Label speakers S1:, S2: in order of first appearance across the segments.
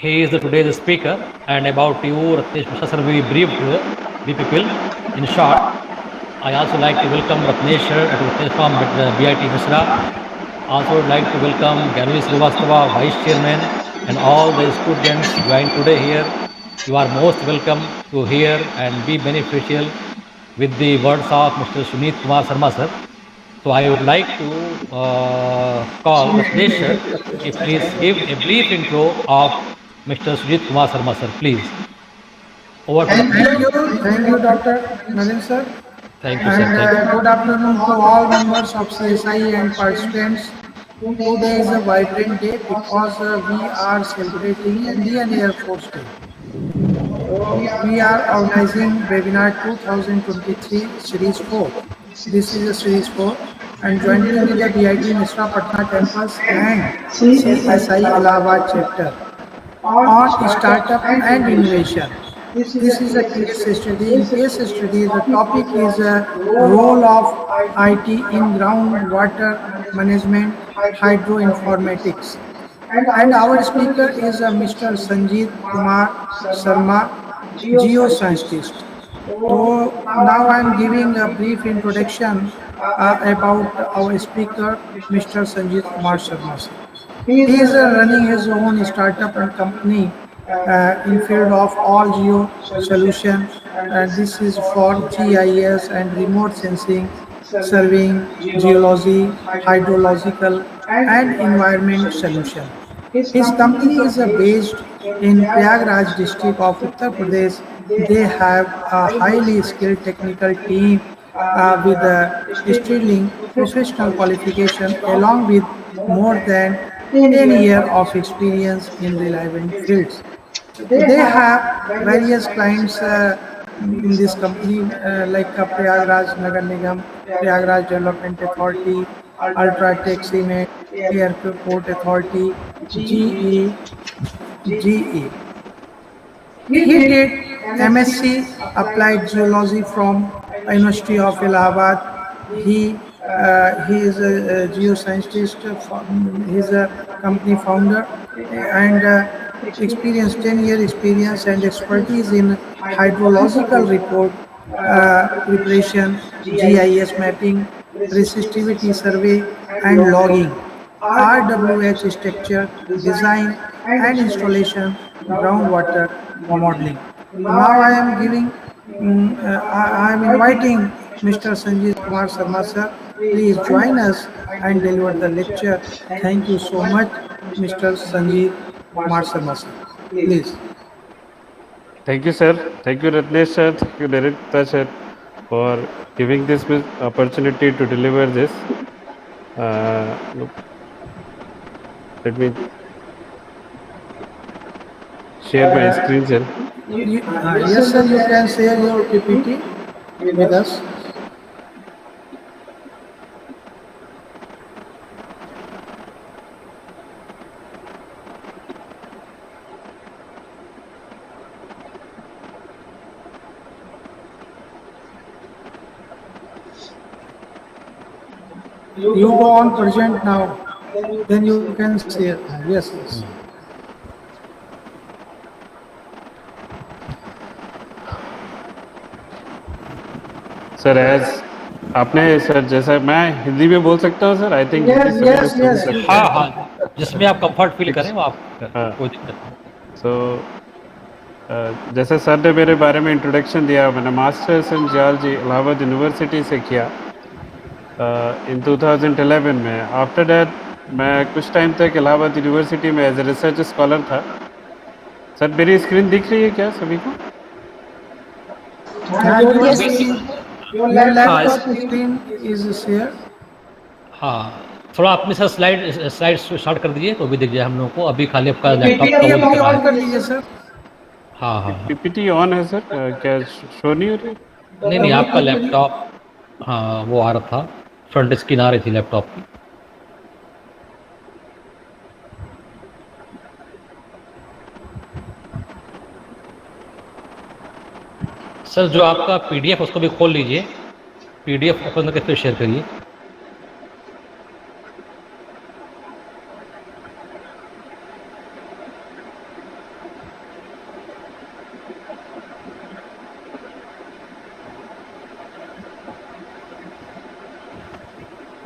S1: He is the today's speaker, and about you, Ratnesh Mishra sir, we briefed the people. In short, I also like to welcome Ratnesh sir, Ratnesh from BIT Mishra. Also would like to welcome Gary Srivastava, Vice Chairman, and all the students joined today here. You are most welcome to hear and be beneficial with the words of Mr. Sunit Kumar Sharma sir. So I would like to call Ratnesh sir. If please give a brief intro of Mr. Sujit Kumar Sharma sir, please. Over to Ratnesh sir.
S2: Thank you, Dr. Naren sir,
S1: Thank you, sir.
S2: and
S1: Thank you.
S2: good afternoon to all members of CSI and participants. Today is a vibrant day because we are celebrating Indian Air Force Day. We are organizing webinar 2023 Series 4. This is a Series 4, and jointly with the BIT Misra Patna campus and CSI Allahabad chapter on startup and innovation. This is a case study. In case study, the topic is a role of IT in groundwater management, hydroinformatics. And our speaker is Mr. Sanjeev Kumar Sharma, geoscientist. So now I am giving a brief introduction about our speaker, Mr. Sanjeev Kumar Sharma. He is running his own startup and company in field of all geo solution. This is for GIS and remote sensing, serving geology, hydrological, and environment solution. His company is based in Prayagraj district of Uttar Pradesh. They have a highly skilled technical team with a sterling professional qualification along with more than 10 years of experience in relevant fields. So they have various clients in this company like Prayagraj Nagar Nigam, Prayagraj Development Authority, Ultratech Cement, Airport Authority, GE. He did MSc Applied Geology from University of Allahabad. He is a geoscientist. He is a company founder and experience 10-year experience and expertise in hydrological report preparation, GIS mapping, resistivity survey, and logging. RWH structure, design and installation, groundwater modeling. So now I am giving, I am inviting Mr. Sanjeev Kumar Sharma sir. Please join us and deliver the lecture. Thank you so much, Mr. Sanjeev Kumar Sharma sir. Please.
S3: Thank you, sir. Thank you, Ratnesh sir. Thank you, Director sir, for giving this opportunity to deliver this. Let me share my screen, sir.
S2: Yes, sir, you can share your PPT with us. You go on present now, then you can share. Yes, yes.
S3: Sir as आपने sir जैसा मैं हिंदी में बोल सकता हूँ sir I think Hindi सभी लोग समझ सकते
S1: हाँ
S3: हैं
S1: हाँ, जिसमें आप कंफर्ट फील करें वो आप
S3: हाँ
S1: कोई दिक्कत नहीं।
S3: सो जैसे सर ने मेरे बारे में इंट्रोडक्शन दिया मैंने masters in geology Allahabad university से किया इन 2011 में आफ्टर दैट मैं कुछ टाइम तक इलाहाबाद यूनिवर्सिटी में एज ए रिसर्च स्कॉलर था सर मेरी स्क्रीन दिख रही है क्या सभी को
S2: Your laptop screen is shared.
S1: हाँ, थोड़ा अपने साथ स्लाइड स्टार्ट कर दीजिए तो भी दिख जाए हम लोगों को। अभी खाली आपका लैपटॉप का वो दिख रहा
S2: ऑन
S1: है।
S2: कर लीजिए सर।
S1: हाँ हाँ हाँ।
S3: पीपीटी ऑन है सर क्या शो नहीं हो रही
S1: नहीं नहीं, आपका लैपटॉप हाँ वो आ रहा था, फ्रंट स्क्रीन आ रही थी लैपटॉप की। सर जो आपका पीडीएफ उसको भी खोल लीजिए, पीडीएफ ओपन करके फिर शेयर करिए।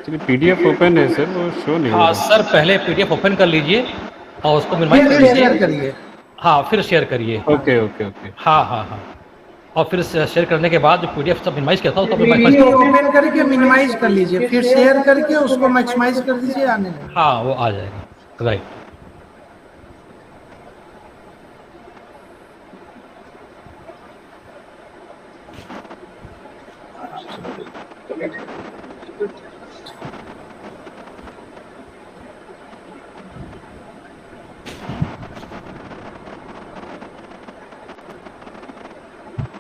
S3: एक्चुअली पीडीएफ ओपन है सर, वो शो नहीं हो
S1: हाँ
S3: रहा।
S1: सर, पहले पीडीएफ ओपन कर लीजिए और उसको मिनिमाइज कर
S2: फिर
S1: लीजिए।
S2: शेयर करिए।
S1: हाँ, फिर शेयर करिए।
S3: Okay okay okay.
S1: हाँ हाँ हाँ, और फिर शेयर करने के बाद जो पीडीएफ सब मिनिमाइज किया था उसको अपने
S2: पीडीएफ ओपन करके मिनिमाइज कर लीजिए, फिर शेयर करके उसको मैक्सिमाइज कर दीजिए, आने लगे।
S1: हाँ, वो आ जाएगा। राइट।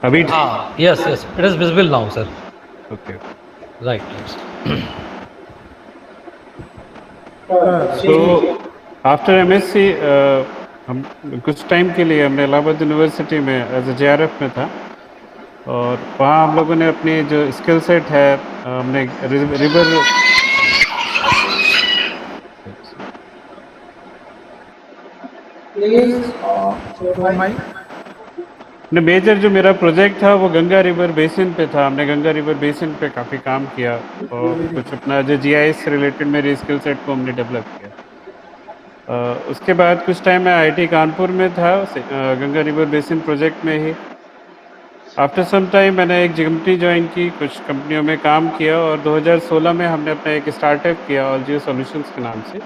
S3: अभी
S1: हाँ, yes yes, it is visible now sir.
S3: Okay.
S1: Right.
S3: So after MSc हम कुछ टाइम के लिए हमने इलाहाबाद यूनिवर्सिटी में एज ए जेआरएफ में था, और वहाँ हम लोगों ने अपनी जो स्किल सेट है हमने रिवर
S2: प्लीज शो माइक।
S3: ने मेजर जो मेरा प्रोजेक्ट था वो गंगा रिवर बेसिन पे था। हमने गंगा रिवर बेसिन पे काफ़ी काम किया, और कुछ अपना जो जीआईएस से रिलेटेड मेरी स्किल सेट को हमने डेवलप किया। उसके बाद कुछ टाइम मैं आईआईटी कानपुर में था, गंगा रिवर बेसिन प्रोजेक्ट में ही। आफ्टर सम टाइम मैंने एक कंपनी ज्वाइन की, कुछ कंपनियों में काम किया, और 2016 में हमने अपना एक स्टार्टअप किया ऑल जियो सॉल्यूशंस के नाम से।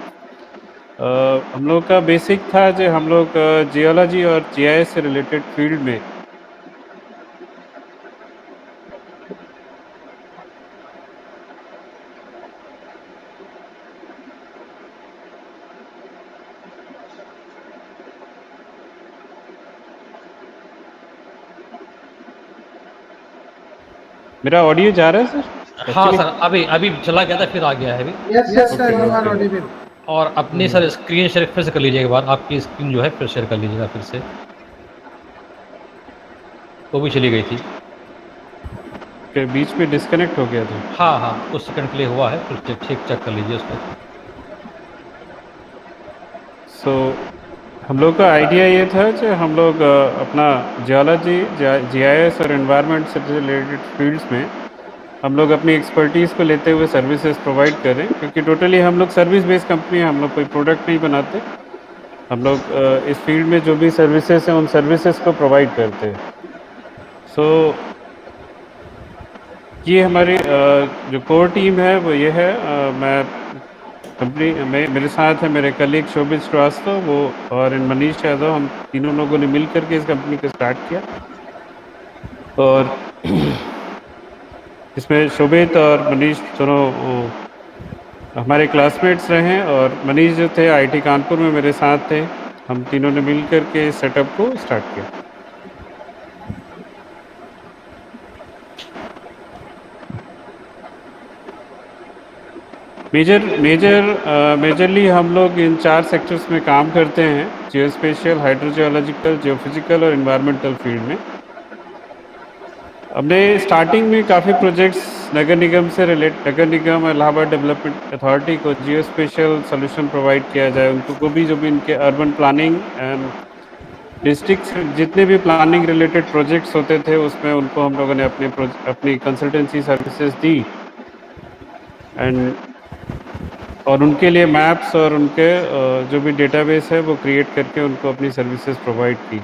S3: हम लोग का बेसिक था जो हम लोग जियोलॉजी और जीआईएस से रिलेटेड फील्ड में मेरा ऑडियो जा रहा है सर?
S1: हाँ
S3: एक्चुअली
S1: सर, अभी अभी चला गया था, फिर आ गया है अभी।
S2: Yes sir, you are audible.
S1: और अपनी सर स्क्रीन शेयर फिर से कर लीजिए, एक बार आपकी स्क्रीन जो है फिर शेयर कर लीजिएगा फिर से। वो भी चली गई थी।
S3: के बीच में डिस्कनेक्ट हो गया था।
S1: हाँ हाँ, कुछ सेकंड के लिए हुआ है, फिर ठीक चेक कर लीजिए उसको।
S3: सो हम लोग का आइडिया ये था कि हम लोग अपना जियोलॉजी, जीआईएस और एनवायरनमेंट से रिलेटेड फील्ड्स में हम लोग अपनी एक्सपर्टीज़ को लेते हुए सर्विसेज प्रोवाइड करें, क्योंकि टोटली हम लोग सर्विस बेस्ड कंपनी है, हम लोग कोई प्रोडक्ट नहीं बनाते। हम लोग इस फील्ड में जो भी सर्विसेज हैं उन सर्विसेज को प्रोवाइड करते हैं। सो ये हमारी जो कोर टीम है वो ये है। मैं कंपनी में मेरे साथ है मेरे कलीग शोभित श्रीवास्तव, वो और मनीष यादव, हम तीनों लोगों ने मिल करके इस कंपनी को स्टार्ट किया। और इसमें शोभित और मनीष दोनों हमारे क्लासमेट्स रहे हैं, और मनीष जो थे आईआईटी कानपुर में मेरे साथ थे। हम तीनों ने मिल करके इस सेटअप को स्टार्ट किया। मेजरली हम लोग इन 4 सेक्टर्स में काम करते हैं: जियोस्पेशियल, हाइड्रोजियोलॉजिकल, जियोफिजिकल और एनवायरमेंटल फील्ड में। हमने स्टार्टिंग में काफ़ी प्रोजेक्ट्स नगर निगम से नगर निगम और इलाहाबाद डेवलपमेंट अथॉरिटी को जियोस्पेशियल सोल्यूशन प्रोवाइड किया जाए, उनको को भी जो भी इनके अर्बन प्लानिंग एंड डिस्ट्रिक्ट जितने भी प्लानिंग रिलेटेड प्रोजेक्ट्स होते थे उसमें उनको हम लोगों ने अपनी कंसल्टेंसी सर्विसेज दी, एंड और उनके लिए मैप्स और उनके जो भी डेटाबेस है वो क्रिएट करके उनको अपनी सर्विसेज प्रोवाइड की।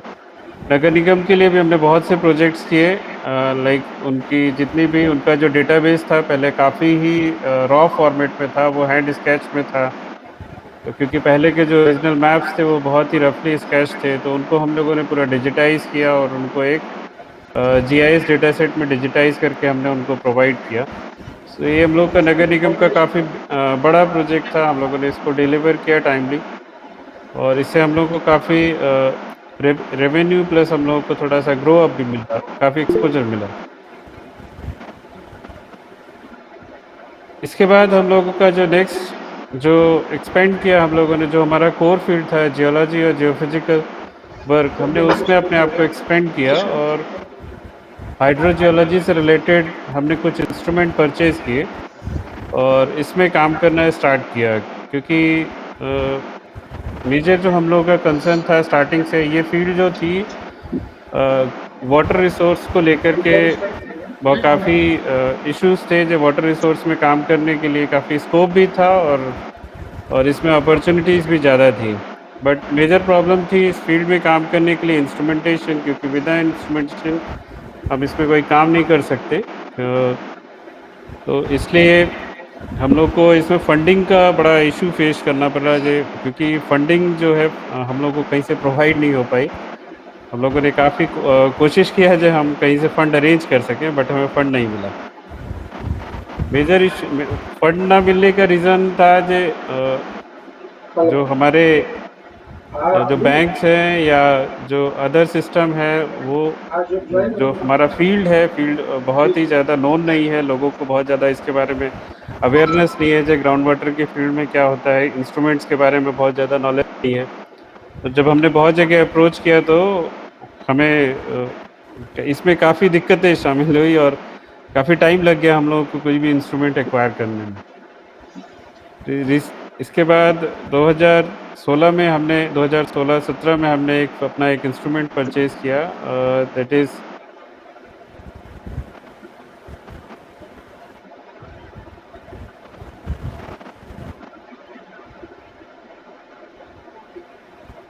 S3: नगर निगम के लिए भी हमने बहुत से प्रोजेक्ट्स किए, लाइक उनकी जितनी भी उनका जो डेटाबेस था पहले काफ़ी ही रॉ फॉर्मेट में था, वो हैंड स्केच में था। तो क्योंकि पहले के जो ओरिजिनल मैप्स थे वो बहुत ही रफली स्केच थे, तो उनको हम लोगों ने पूरा डिजिटाइज़ किया और उनको एक जीआईएस डेटा सेट में डिजिटाइज़ करके हमने उनको प्रोवाइड किया। तो ये हम लोग का नगर निगम का काफ़ी बड़ा प्रोजेक्ट था, हम लोगों ने इसको डिलीवर किया टाइमली, और इससे हम लोग को काफ़ी रेवेन्यू प्लस हम लोगों को थोड़ा सा ग्रो अप भी मिला, काफ़ी एक्सपोजर मिला। इसके बाद हम लोगों का जो नेक्स्ट जो एक्सपेंड किया हम लोगों ने, जो हमारा कोर फील्ड था जियोलॉजी और जियोफिजिकल वर्क, हमने उसमें अपने आप को एक्सपेंड किया, और हाइड्रोजियोलॉजी से रिलेटेड हमने कुछ इंस्ट्रूमेंट परचेज़ किए और इसमें काम करना स्टार्ट किया। क्योंकि मेजर जो हम लोगों का कंसर्न था स्टार्टिंग से, ये फील्ड जो थी वाटर रिसोर्स को लेकर के बहुत काफ़ी इश्यूज थे जो वाटर रिसोर्स में काम करने के लिए काफ़ी स्कोप भी था और इसमें अपॉर्चुनिटीज़ भी ज़्यादा थी। बट मेजर प्रॉब्लम थी इस फील्ड में काम करने के लिए इंस्ट्रूमेंटेशन, क्योंकि विदा इंस्ट्रूमेंटेशन हम इसमें कोई काम नहीं कर सकते। तो इसलिए हम लोग को इसमें फंडिंग का बड़ा इशू फेस करना पड़ रहा है, क्योंकि फंडिंग जो है हम लोग को कहीं से प्रोवाइड नहीं हो पाई। हम लोगों ने काफ़ी कोशिश किया है जो हम कहीं से फ़ंड अरेंज कर सकें, बट हमें फ़ंड नहीं मिला। मेजर इशू फंड ना मिलने का रीज़न था जो हमारे जो बैंक्स हैं या जो अदर सिस्टम है, वो जो हमारा फील्ड बहुत ही ज़्यादा नोन नहीं है, लोगों को बहुत ज़्यादा इसके बारे में अवेयरनेस नहीं है। जो ग्राउंड वाटर के फील्ड में क्या होता है, इंस्ट्रूमेंट्स के बारे में बहुत ज़्यादा नॉलेज नहीं है। तो जब हमने बहुत जगह अप्रोच किया तो हमें इसमें काफ़ी दिक्कतें शामिल हुई और काफ़ी टाइम लग गया हम लोगों को कोई भी इंस्ट्रूमेंट एक्वायर करने में। इसके बाद 2016 में हमने 2016-17 में हमने अपना एक इंस्ट्रूमेंट परचेज किया, दैट इज़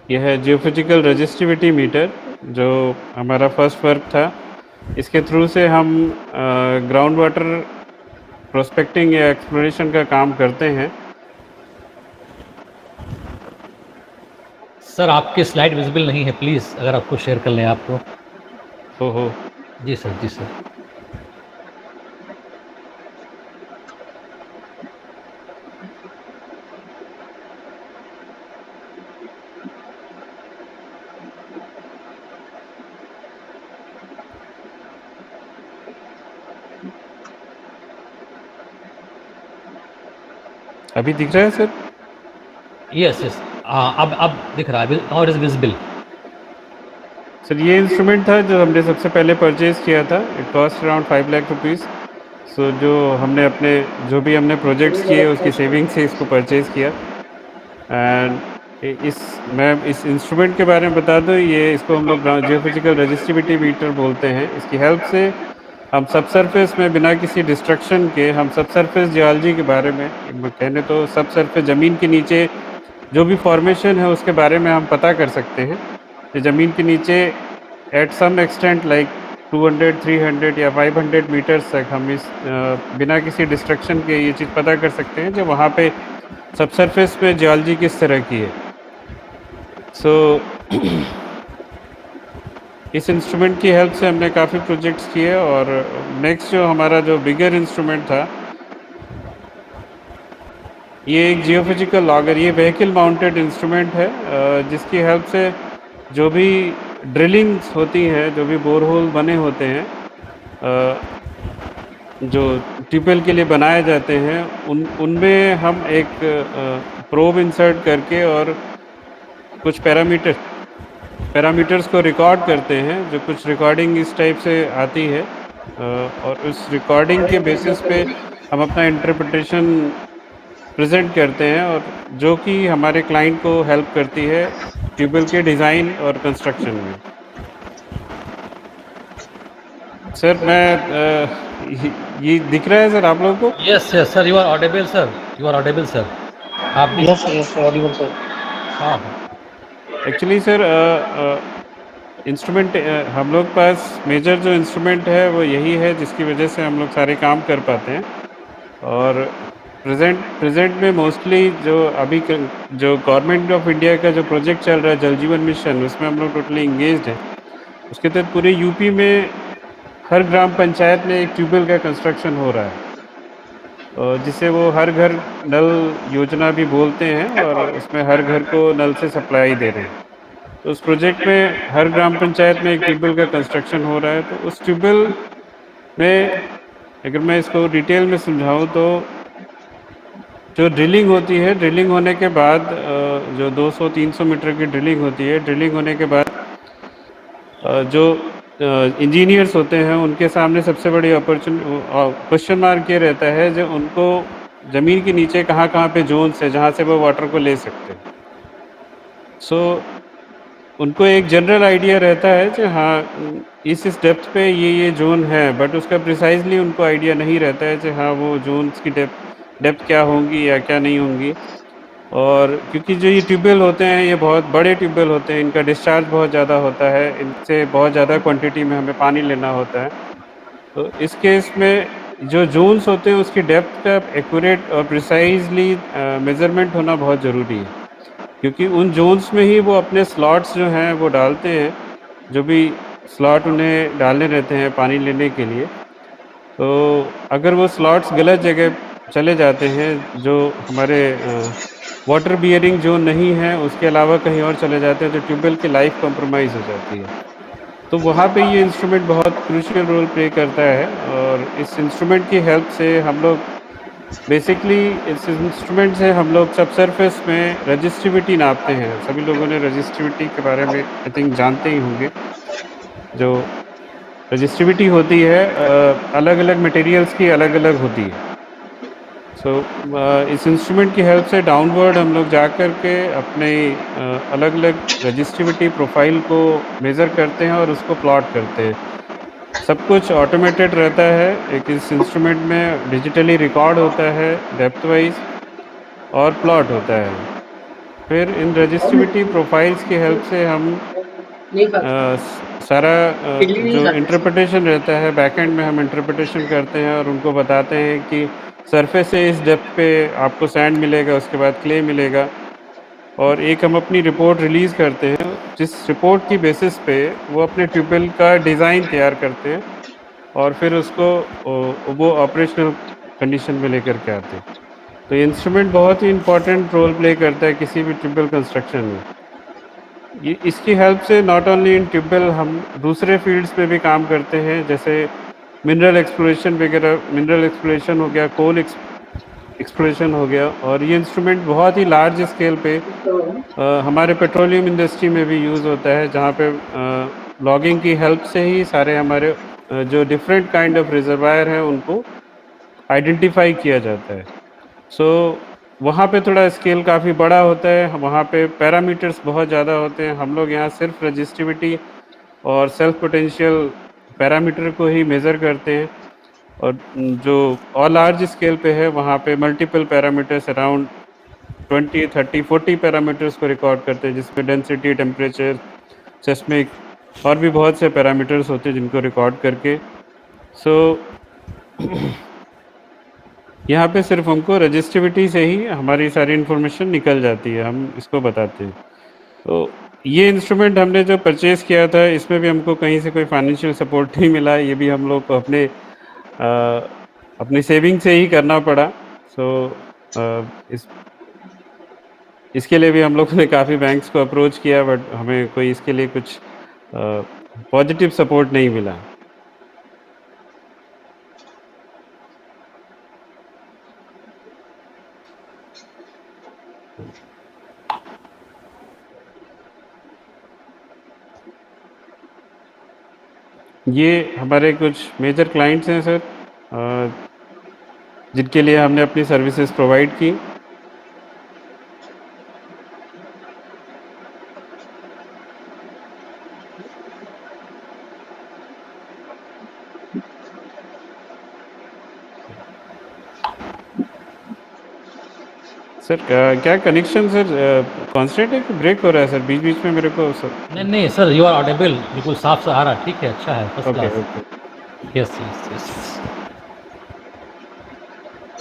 S3: यह है जियोफिजिकल रेजिस्टिविटी मीटर, जो हमारा फर्स्ट वर्क था। इसके थ्रू से हम ग्राउंड वाटर प्रोस्पेक्टिंग या एक्सप्लोरेशन का काम करते हैं।
S1: सर आपकी स्लाइड विजिबल नहीं है, प्लीज़ अगर आपको शेयर कर लें आप तो।
S3: हो
S1: जी सर, जी सर।
S3: अभी दिख रहा है सर?
S1: यस यस, अब दिख रहा है और इज विजिबल।
S3: सर ये इंस्ट्रूमेंट था जो हमने सबसे पहले परचेज़ किया था। It cost around 5 lakh rupees. So जो हमने प्रोजेक्ट्स किए उसकी सेविंग से इसको परचेज़ किया। एंड मैं इस इंस्ट्रूमेंट के बारे में बता दूं, इसको हम लोग जियोफिजिकल रेजिस्टिविटी मीटर बोलते हैं। इसकी हेल्प से हम सब सरफेस में बिना किसी डिस्ट्रक्शन के हम सब सरफेस जियोलॉजी के बारे में, कहने तो सब सरफेस ज़मीन के नीचे जो भी फॉर्मेशन है उसके बारे में हम पता कर सकते हैं। कि ज़मीन के नीचे एट सम एक्सटेंट लाइक 200, 300 या 500 मीटर्स तक हम इस बिना किसी डिस्ट्रक्शन के ये चीज़ पता कर सकते हैं जो वहाँ पे सब सरफेस पे जियोलॉजी किस तरह की है। सो इस इंस्ट्रूमेंट की हेल्प से हमने काफ़ी प्रोजेक्ट्स किए। और नेक्स्ट जो हमारा जो बिगर इंस्ट्रूमेंट था, ये एक जियोफिजिकल लॉगर, ये व्हीकल माउंटेड इंस्ट्रूमेंट है, जिसकी हेल्प से जो भी ड्रिलिंग्स होती हैं, जो भी बोरहोल बने होते हैं, जो ट्यूबवेल के लिए बनाए जाते हैं, उनमें हम एक प्रोब इंसर्ट करके और कुछ पैरामीटर्स को रिकॉर्ड करते हैं। जो कुछ रिकॉर्डिंग इस टाइप से आती है, और उस रिकॉर्डिंग के बेसिस पे हम अपना इंटरप्रिटेशन प्रेजेंट करते हैं, और जो कि हमारे क्लाइंट को हेल्प करती है ट्यूबवेल के डिज़ाइन और कंस्ट्रक्शन में। सर ये दिख रहा है सर आप लोगों को?
S1: Yes yes sir, you are audible sir, you are audible sir. आप
S4: यस ऑडिबल सर।
S1: हाँ।
S3: एक्चुअली सर इंस्ट्रूमेंट हम लोग पास मेजर जो इंस्ट्रूमेंट है वो यही है, जिसकी वजह से हम लोग सारे काम कर पाते हैं। और प्रेजेंट में मोस्टली जो गवर्नमेंट ऑफ इंडिया का जो प्रोजेक्ट चल रहा है जल जीवन मिशन, उसमें हम लोग टोटली इंगेज्ड हैं। उसके तहत पूरे यूपी में हर ग्राम पंचायत में एक ट्यूबवेल का कंस्ट्रक्शन हो रहा है, और जिसे वो हर घर नल योजना भी बोलते हैं, और उसमें हर घर को नल से सप्लाई दे रहे हैं। तो उस प्रोजेक्ट में हर ग्राम पंचायत में एक ट्यूबवेल का कंस्ट्रक्शन हो रहा है। तो उस ट्यूबवेल में अगर मैं इसको डिटेल में समझाऊं तो जो ड्रिलिंग होती है, ड्रिलिंग होने के बाद जो 200-300 मीटर की ड्रिलिंग होती है, ड्रिलिंग होने के बाद जो इंजीनियर्स होते हैं उनके सामने सबसे बड़ी क्वेश्चन मार्क ये रहता है जो उनको ज़मीन के नीचे कहाँ पे जोन्स है जहाँ से वो वाटर को ले सकते हैं। सो उनको एक जनरल आइडिया रहता है कि हाँ इस डेप्थ पे ये जोन है, बट उसका प्रिसाइजली उनको आइडिया नहीं रहता है कि हाँ वो जोन्स की डेप्थ क्या होंगी या क्या नहीं होंगी। और क्योंकि जो ये ट्यूबवेल होते हैं ये बहुत बड़े ट्यूबवेल होते हैं, इनका डिस्चार्ज बहुत ज़्यादा होता है, इनसे बहुत ज़्यादा क्वांटिटी में हमें पानी लेना होता है। तो इस केस में जो जोन्स होते हैं उसकी डेप्थ का एक्यूरेट और प्रिसाइजली मेजरमेंट होना बहुत ज़रूरी है, क्योंकि उन जोन्स में ही वो अपने स्लॉट्स जो हैं वो डालते हैं, जो भी स्लॉट उन्हें डालने रहते हैं पानी लेने के लिए। तो अगर वो स्लॉट्स गलत जगह चले जाते हैं, जो हमारे वाटर बियरिंग जोन नहीं है उसके अलावा कहीं और चले जाते हैं, तो ट्यूबवेल की लाइफ कॉम्प्रोमाइज़ हो जाती है। तो वहाँ पे ये इंस्ट्रूमेंट बहुत क्रूशियल रोल प्ले करता है, और इस इंस्ट्रूमेंट की हेल्प से हम लोग बेसिकली इस इंस्ट्रूमेंट से हम लोग सबसरफेस में रजिस्टिविटी नापते हैं। सभी लोगों ने रजिस्टिविटी के बारे में आई थिंक जानते ही होंगे। जो रजिस्टिविटी होती है अलग-अलग मटेरियल्स की अलग-अलग होती है। सो इस इंस्ट्रूमेंट की हेल्प से डाउनवर्ड हम लोग जा कर के अपने अलग-अलग रजिस्टिविटी प्रोफाइल को मेज़र करते हैं और उसको प्लॉट करते हैं। सब कुछ ऑटोमेटेड रहता है। एक इस इंस्ट्रूमेंट में डिजिटली रिकॉर्ड होता है डेप्थ वाइज और प्लॉट होता है। फिर इन रजिस्टिविटी प्रोफाइल्स की हेल्प से हम सारा जो इंटरप्रिटेशन रहता है बैकएंड में हम इंटरप्रिटेशन करते हैं और उनको बताते हैं कि सरफेस से इस डेप्थ पे आपको सैंड मिलेगा, उसके बाद क्ले मिलेगा, और एक हम अपनी रिपोर्ट रिलीज़ करते हैं, जिस रिपोर्ट की बेसिस पे वो अपने ट्यूबवेल का डिज़ाइन तैयार करते हैं और फिर उसको वो ऑपरेशनल कंडीशन में लेकर के आते हैं। तो ये इंस्ट्रूमेंट बहुत ही इम्पोर्टेंट रोल प्ले करता है किसी भी ट्यूबवेल कंस्ट्रक्शन में। ये इसकी हेल्प से नॉट ओनली इन ट्यूबवेल हम दूसरे फील्ड्स पे भी काम करते हैं, जैसे मिनरल एक्सप्लोरेशन वगैरह। मिनरल एक्सप्लोरेशन हो गया, कोल एक्सप्लोरेशन हो गया, और ये इंस्ट्रूमेंट बहुत ही लार्ज स्केल पे हमारे पेट्रोलियम इंडस्ट्री में भी यूज़ होता है, जहाँ पे लॉगिंग की हेल्प से ही सारे हमारे जो डिफरेंट काइंड ऑफ रिजर्वायर हैं उनको आइडेंटिफाई किया जाता है। सो वहाँ पे थोड़ा स्केल काफ़ी बड़ा होता है, वहाँ पे पैरामीटर्स बहुत ज़्यादा होते हैं। हम लोग यहाँ सिर्फ रजिस्टिविटी और सेल्फ पोटेंशियल पैरामीटर को ही मेज़र करते हैं, और जो और लार्ज स्केल पे है वहाँ पे मल्टीपल पैरामीटर्स अराउंड 20, 30, 40 पैरामीटर्स को रिकॉर्ड करते हैं, जिसमें डेंसिटी, टेम्परेचर, सेस्मिक और भी बहुत से पैरामीटर्स होते हैं जिनको रिकॉर्ड करके सो यहाँ पे सिर्फ हमको रजिस्टिविटी से ही हमारी सारी इन्फॉर्मेशन निकल जाती है, हम इसको बताते हैं। तो ये इंस्ट्रूमेंट हमने जो परचेज़ किया था इसमें भी हमको कहीं से कोई फाइनेंशियल सपोर्ट नहीं मिला, ये भी हम लोग को अपनी सेविंग से ही करना पड़ा। सो इसके लिए भी हम लोगों ने काफ़ी बैंक्स को अप्रोच किया, बट हमें कोई इसके लिए कुछ पॉजिटिव सपोर्ट नहीं मिला। ये हमारे कुछ मेजर क्लाइंट्स हैं सर, जिनके लिए हमने अपनी सर्विसेज प्रोवाइड की। सर क्या कनेक्शन सर कांस्टेंट है कि ब्रेक हो रहा है सर बीच बीच में मेरे को सर?
S1: नहीं सर, यू आर ऑडिबल, बिल्कुल साफ से आ रहा, ठीक है, अच्छा है, first
S3: okay
S1: class.
S3: Okay.
S1: Yes yes yes.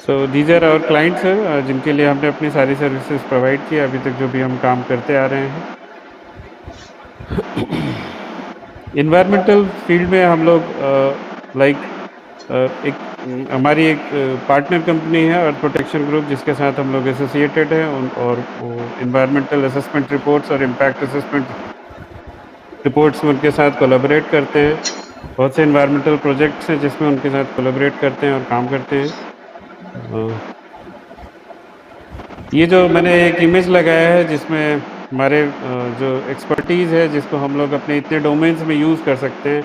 S3: So these are our clients sir, जिनके लिए हमने अपनी सारी सर्विसेज प्रोवाइड की अभी तक, जो भी हम काम करते आ रहे हैं। इन्वायरमेंटल फील्ड में हम लोग एक हमारी एक पार्टनर कंपनी है अर्थ प्रोटेक्शन ग्रुप, जिसके साथ हम लोग एसोसिएटेड हैं, और इन्वायरमेंटल असेसमेंट रिपोर्ट्स और इम्पैक्ट असेसमेंट रिपोर्ट्स में उनके साथ कोलैबोरेट करते हैं। बहुत से इन्वायरमेंटल प्रोजेक्ट्स हैं जिसमें उनके साथ कोलैबोरेट करते हैं और काम करते हैं। ये जो मैंने एक इमेज लगाया है जिसमें हमारे जो एक्सपर्टीज़ है जिसको हम लोग अपने इतने डोमेन्स में यूज़ कर सकते हैं।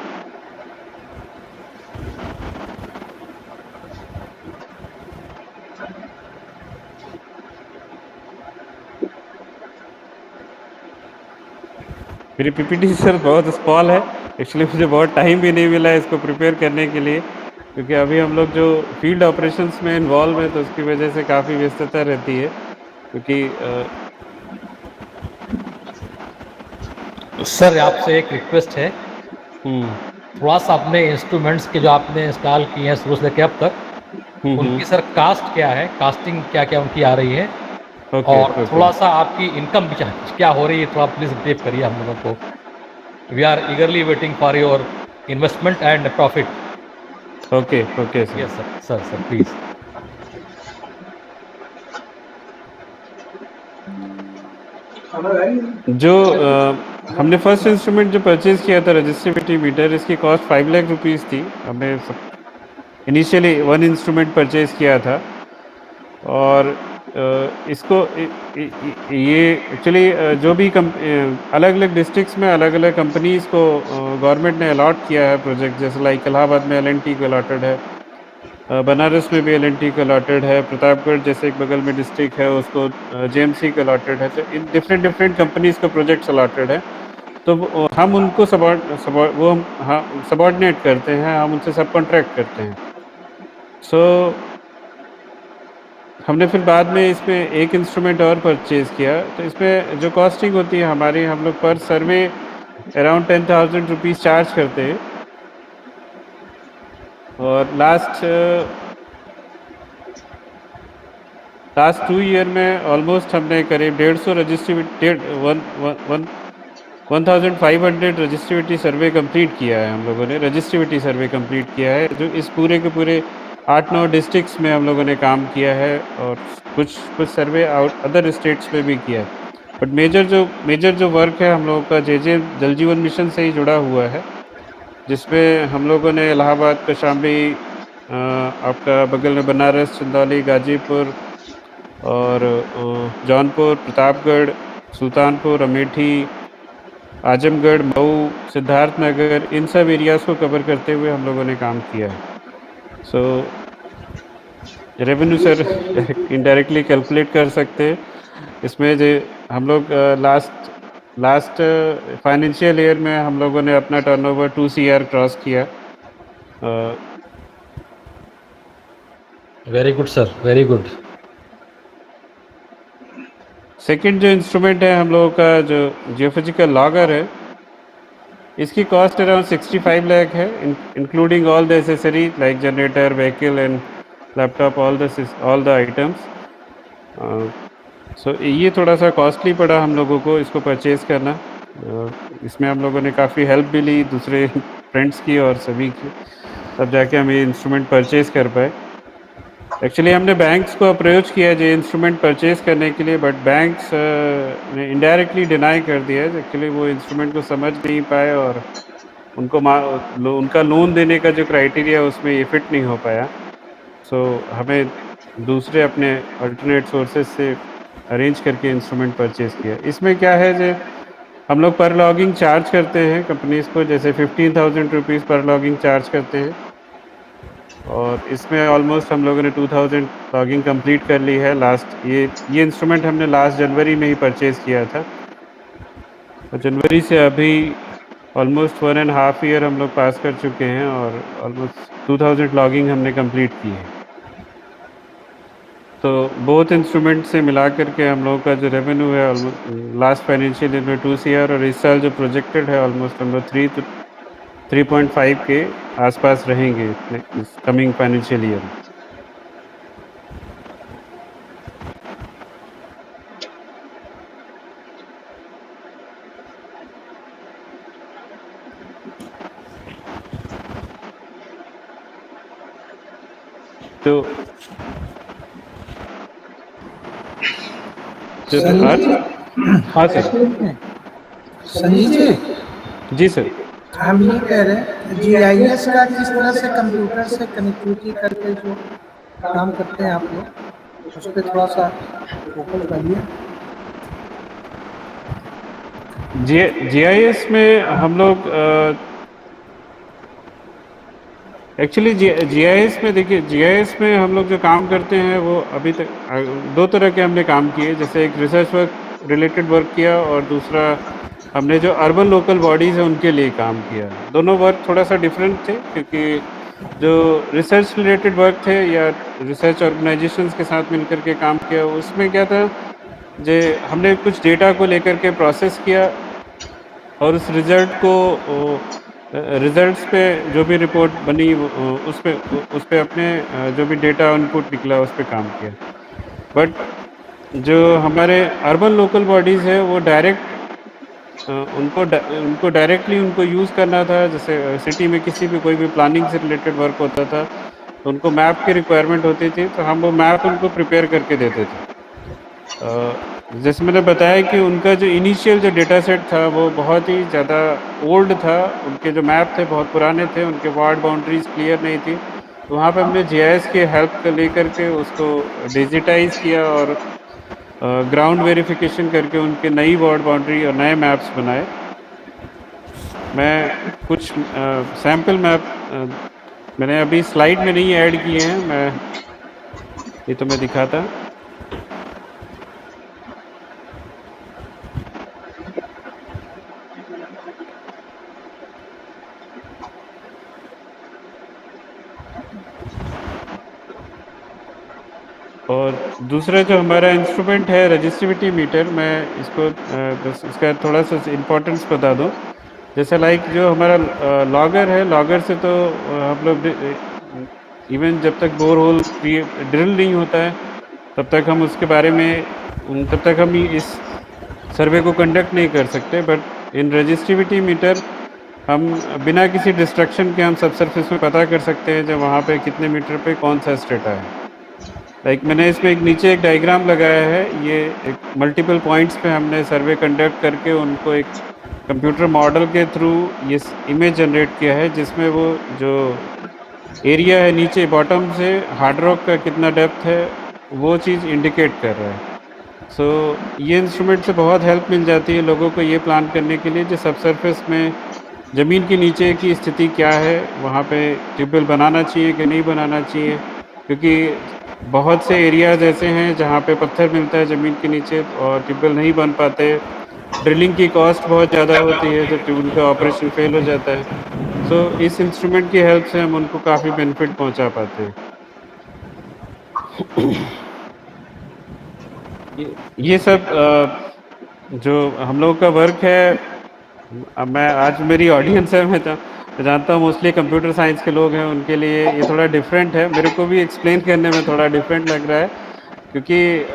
S3: मेरी पीपीटी सर बहुत स्मॉल है, एक्चुअली मुझे बहुत टाइम भी नहीं मिला है इसको प्रिपेयर करने के लिए, क्योंकि अभी हम लोग जो फील्ड ऑपरेशंस में इन्वॉल्व हैं तो उसकी वजह से काफ़ी व्यस्तता रहती है, क्योंकि
S1: सर आपसे एक रिक्वेस्ट है,
S3: हम्म
S1: थोड़ा सा अपने इंस्ट्रूमेंट्स के जो आपने इंस्टॉल किए हैं शुरू से लेकर अब तक, उनकी सर कास्ट क्या है, कास्टिंग क्या क्या उनकी आ रही है,
S3: ओके
S1: और
S3: ओके
S1: थोड़ा सा आपकी इनकम भी क्या हो रही है, थोड़ा प्लीज़ ब्रीफ करिए हम लोगों को। We are eagerly waiting for your investment and profit.
S3: Okay okay sir.
S1: Yes sir, sir sir please.
S3: जो हमने फर्स्ट इंस्ट्रूमेंट जो परचेज किया था रजिस्टिविटी मीटर, इसकी कॉस्ट 5 लाख रुपीज़ थी। हमने इनिशियली वन इंस्ट्रूमेंट परचेज किया था, और इसको ये एक्चुअली जो भी अलग अलग डिस्ट्रिक्ट्स में अलग अलग कंपनीज़ को गवर्नमेंट ने अलॉट किया है प्रोजेक्ट, जैसे लाइक इलाहाबाद में एल&टी को अलॉटेड है, बनारस में भी एल&टी को अलॉटेड है, प्रतापगढ़ जैसे एक बगल में डिस्ट्रिक्ट है उसको जेएमसी को अलॉटेड है। तो इन डिफरेंट डिफरेंट कंपनीज़ को प्रोजेक्ट्स अलॉटेड है, तो हम उनको सबॉर्डिनेट करते हैं, हम उनसे सब कॉन्ट्रैक्ट करते हैं। सो हमने फिर बाद में इसमें एक इंस्ट्रूमेंट और परचेज़ किया, तो इसमें जो कॉस्टिंग होती है हमारी, हम लोग पर सर्वे अराउंड 10,000 रुपीज़ चार्ज करते हैं, और लास्ट 2 ईयर में ऑलमोस्ट हमने करीब 150 रजिस्ट्रिविटी 1500 रजिस्ट्रिविटी सर्वे कंप्लीट किया है। हम लोगों ने रजिस्ट्रिविटी सर्वे कंप्लीट किया है, जो इस पूरे के पूरे 8-9 डिस्ट्रिक्ट्स में हम लोगों ने काम किया है, और कुछ सर्वे आउट अदर स्टेट्स में भी किया है। बट मेजर जो वर्क है हम लोगों का जे जल जीवन मिशन से ही जुड़ा हुआ है, जिसमें हम लोगों ने इलाहाबाद, कौशाम्बी, आपका बगल में बनारस, चंदौली, गाजीपुर और जौनपुर, प्रतापगढ़, सुल्तानपुर, अमेठी, आजमगढ़, मऊ, सिद्धार्थनगर, इन सब एरियाज़ को कवर करते हुए हम लोगों ने काम किया है। सो रेवेन्यू सर इनडायरेक्टली कैलकुलेट कर सकते हैं इसमें। जो हम लोग लास्ट फाइनेंशियल ईयर में हम लोगों ने अपना टर्नओवर 2 CR क्रॉस किया।
S1: Very good sir, very good.
S3: Second जो इंस्ट्रूमेंट है हम लोगों का, जो जियोफिजिकल लॉगर है, इसकी कॉस्ट अराउंड 65 लाख है, including all the accessory like generator, vehicle and laptop, all the items. So ये थोड़ा सा कॉस्टली पड़ा हम लोगों को इसको परचेज़ करना। इसमें हम लोगों ने काफ़ी हेल्प भी ली दूसरे फ्रेंड्स की और सभी की, तब जाके हम ये इंस्ट्रूमेंट परचेज़ कर पाए। एक्चुअली हमने बैंक्स को अप्रोच किया जो इंस्ट्रूमेंट परचेज़ करने के लिए, बट बैंक्स ने इनडायरेक्टली डिनाई कर दिया है। एक्चुअली वो इंस्ट्रूमेंट को समझ नहीं पाए, और उनका लोन देने का जो क्राइटेरिया उसमें ये फिट नहीं हो पाया। सो हमें दूसरे अपने अल्टरनेट सोर्सेज से अरेंज करके इंस्ट्रूमेंट परचेज़ किया। इसमें क्या है जो हम लोग पर लॉगिंग चार्ज करते हैं कंपनीज़ को, जैसे 15,000 रुपीज़ पर लॉगिंग चार्ज करते हैं, और इसमें ऑलमोस्ट हम लोगों ने 2000 लॉगिंग कंप्लीट कर ली है। ये इंस्ट्रूमेंट हमने लास्ट जनवरी में ही परचेज़ किया था, और जनवरी से अभी ऑलमोस्ट 1.5 ईयर हम लोग पास कर चुके हैं, और ऑलमोस्ट 2000 लॉगिंग हमने कंप्लीट की है। तो बहुत इंस्ट्रूमेंट से मिला करके हम लोगों का जो रेवेन्यू है ऑलमोस्ट लास्ट फाइनेंशियल ईयर में 2 CR, और इस साल जो प्रोजेक्टेड है ऑलमोस्ट हम लोग 3.5 के आसपास रहेंगे इस कमिंग फाइनेंशियल ईयर में। तो जो आज हाँ सर।
S2: संजीव जी,
S3: जी सर।
S2: हम ये कह रहे हैं जीआईएस का किस तरह से कंप्यूटर से कनेक्टिविटी करके जो काम करते हैं आप लोग, उस पर थोड़ा सा फोकस करिए।
S3: जीआईएस में हम लोग एक्चुअली जीआईएस में देखिए, जीआईएस में हम लोग जो काम करते हैं वो अभी तक 2 तरह के हमने काम किए। जैसे एक रिसर्च वर्क रिलेटेड वर्क किया, और दूसरा हमने जो अर्बन लोकल बॉडीज़ हैं उनके लिए काम किया। दोनों वर्क थोड़ा-सा डिफरेंट थे, क्योंकि जो रिसर्च रिलेटेड वर्क थे या रिसर्च ऑर्गेनाइजेशंस के साथ मिलकर के काम किया, उसमें क्या था, जे हमने कुछ डेटा को लेकर के प्रोसेस किया और उस रिज़ल्ट को रिज़ल्ट्स पे जो भी रिपोर्ट बनी उस पे अपने जो भी डेटा इनपुट निकला उस पे काम किया। बट जो हमारे अर्बन लोकल बॉडीज़ है वो डायरेक्ट उनको डायरेक्टली उनको यूज़ करना था। जैसे सिटी में किसी भी कोई भी प्लानिंग से रिलेटेड वर्क होता था, तो उनको मैप की रिक्वायरमेंट होती थी, तो हम वो मैप उनको प्रिपेयर करके देते थे। जैसे मैंने बताया कि उनका जो इनिशियल जो डेटा सेट था वो बहुत ही ज़्यादा ओल्ड था, उनके जो मैप थे बहुत पुराने थे, उनके वार्ड बाउंड्रीज क्लियर नहीं थी। तो वहाँ पे हमने जीआईएस की हेल्प लेकर के उसको डिजिटाइज किया और ग्राउंड वेरिफिकेशन करके उनके नई वार्ड बाउंड्री और नए मैप्स बनाए। मैं कुछ सैम्पल मैप मैंने अभी स्लाइड में नहीं ऐड किए हैं, ये तो मैं दिखाता। और दूसरा जो हमारा इंस्ट्रूमेंट है रजिस्टिविटी मीटर, मैं इसको बस इसका थोड़ा सा इम्पोर्टेंस बता दूं। जैसे लाइक जो हमारा लॉगर है, लॉगर से तो हम लोग इवन जब तक बोर होल ड्रिल नहीं होता है तब तक हम उसके बारे में तब तक हम इस सर्वे को कंडक्ट नहीं कर सकते। बट इन रजिस्टिविटी मीटर हम बिना किसी डिस्ट्रक्शन के हम सब सरफेस में पता कर सकते हैं जब वहाँ पे कितने मीटर पे कौन सा स्टेटा है। लाइक मैंने इसमें एक नीचे एक डायग्राम लगाया है, ये एक मल्टीपल पॉइंट्स पे हमने सर्वे कंडक्ट करके उनको एक कंप्यूटर मॉडल के थ्रू ये इमेज जनरेट किया है, जिसमें वो जो एरिया है नीचे बॉटम से हार्ड रॉक का कितना डेप्थ है वो चीज़ इंडिकेट कर रहा है। सो ये इंस्ट्रूमेंट से बहुत हेल्प मिल जाती है लोगों को ये प्लान करने के लिए जो सब सरफेस में ज़मीन के नीचे की स्थिति क्या है, वहाँ पे ट्यूबवेल बनाना चाहिए कि नहीं बनाना चाहिए। क्योंकि बहुत से एरियाज ऐसे हैं जहाँ पे पत्थर मिलता है ज़मीन के नीचे और ट्यूबवेल नहीं बन पाते। ड्रिलिंग की कॉस्ट बहुत ज़्यादा होती है जब ट्यूबवेल का ऑपरेशन फेल हो जाता है। सो इस इंस्ट्रूमेंट की हेल्प से हम उनको काफ़ी बेनिफिट पहुँचा पाते हैं। ये सब जो हम लोगों का वर्क है, अब मैं आज मेरी ऑडियंस है, मैं जानता हूँ मोस्टली कंप्यूटर साइंस के लोग हैं, उनके लिए ये थोड़ा डिफरेंट है। मेरे को भी एक्सप्लेन करने में थोड़ा डिफरेंट लग रहा है क्योंकि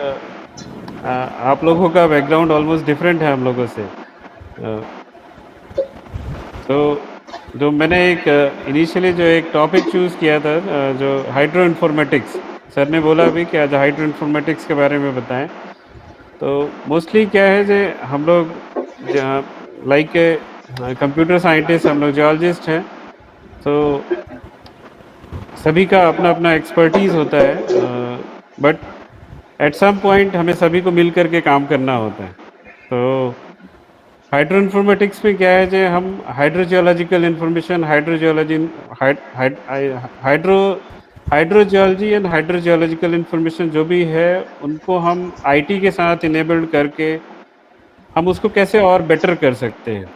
S3: आप लोगों का बैकग्राउंड ऑलमोस्ट डिफरेंट है हम लोगों से। तो जो मैंने एक इनिशियली जो एक टॉपिक चूज़ किया था जो हाइड्रो इन्फॉर्मेटिक्स, सर ने बोला अभी कि आज हाइड्रो इन्फॉर्मेटिक्स के बारे में बताएं। तो मोस्टली क्या है जो हम लोग लाइक कंप्यूटर साइंटिस्ट, हम लोग जियोलॉजिस्ट हैं, तो सभी का अपना अपना एक्सपर्टीज़ होता है। बट एट सम पॉइंट हमें सभी को मिल कर के काम करना होता है। तो हाइड्रो इन्फॉर्मेटिक्स में क्या है जो हम hydrogeological information, hydrogeology and hydrogeological information जो भी है उनको हम आईटी के साथ इनेबल्ड करके हम उसको कैसे और बेटर कर सकते हैं,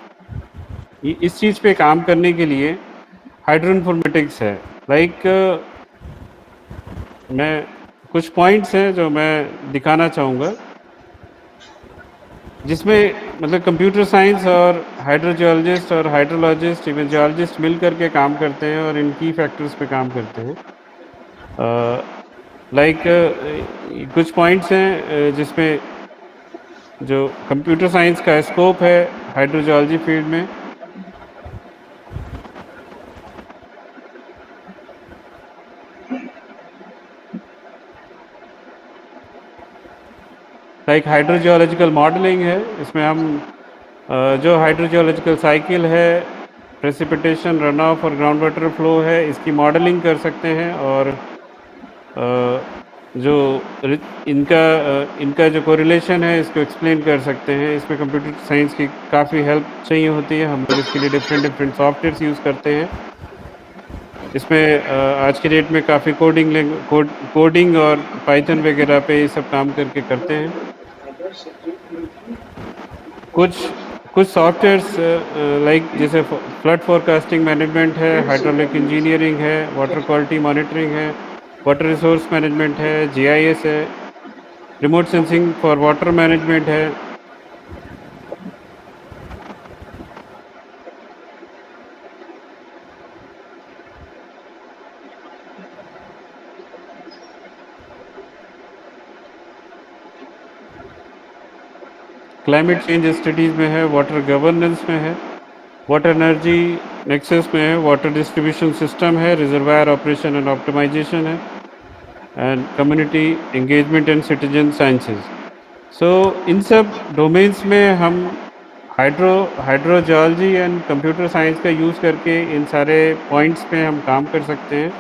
S3: इस चीज़ पे काम करने के लिए हाइड्रो इन्फॉर्मेटिक्स है। लाइक मैं कुछ पॉइंट्स हैं जो मैं दिखाना चाहूँगा जिसमें मतलब कंप्यूटर साइंस और हाइड्रोजियोलॉजिस्ट और हाइड्रोलॉजिस्ट, इवन जियोलॉजिस्ट मिल करके काम करते हैं और इन की फैक्टर्स पे काम करते हैं। लाइक कुछ पॉइंट्स हैं जिसमें जो कंप्यूटर साइंस का स्कोप है हाइड्रोजियोलॉजी फील्ड में। लाइक हाइड्रोजियोलॉजिकल मॉडलिंग है, इसमें हम जो हाइड्रोजियोलॉजिकल साइकिल है, प्रेसिपिटेशन, रन ऑफ और ग्राउंड वाटर फ्लो है, इसकी मॉडलिंग कर सकते हैं। और जो इनका जो कोरिलेशन है इसको एक्सप्लेन कर सकते हैं। इसमें कंप्यूटर साइंस की काफ़ी हेल्प चाहिए होती है, हम लोग इसके लिए डिफरेंट सॉफ्टवेयर्स यूज़ करते हैं। इसमें आज की डेट में काफ़ी कोडिंग और पाइथन वगैरह पे ये सब काम करके करते हैं। कुछ सॉफ्टवेयर्स लाइक जैसे फ्लड फोरकास्टिंग मैनेजमेंट है, हाइड्रोलिक इंजीनियरिंग है, वाटर क्वालिटी मॉनिटरिंग है, वाटर रिसोर्स मैनेजमेंट है, जीआईएस है, remote sensing for water management है। क्लाइमेट चेंज स्टडीज़ में है, वाटर गवर्नेंस में है, वाटर एनर्जी नेक्सस में है, वाटर डिस्ट्रीब्यूशन सिस्टम है, रिजर्वायर ऑपरेशन एंड ऑप्टिमाइजेशन है, and community engagement and citizen sciences. सो इन सब डोमेन्स में हम हाइड्रोजियोलॉजी एंड कंप्यूटर साइंस का यूज़ करके इन सारे पॉइंट्स पे हम काम कर सकते हैं।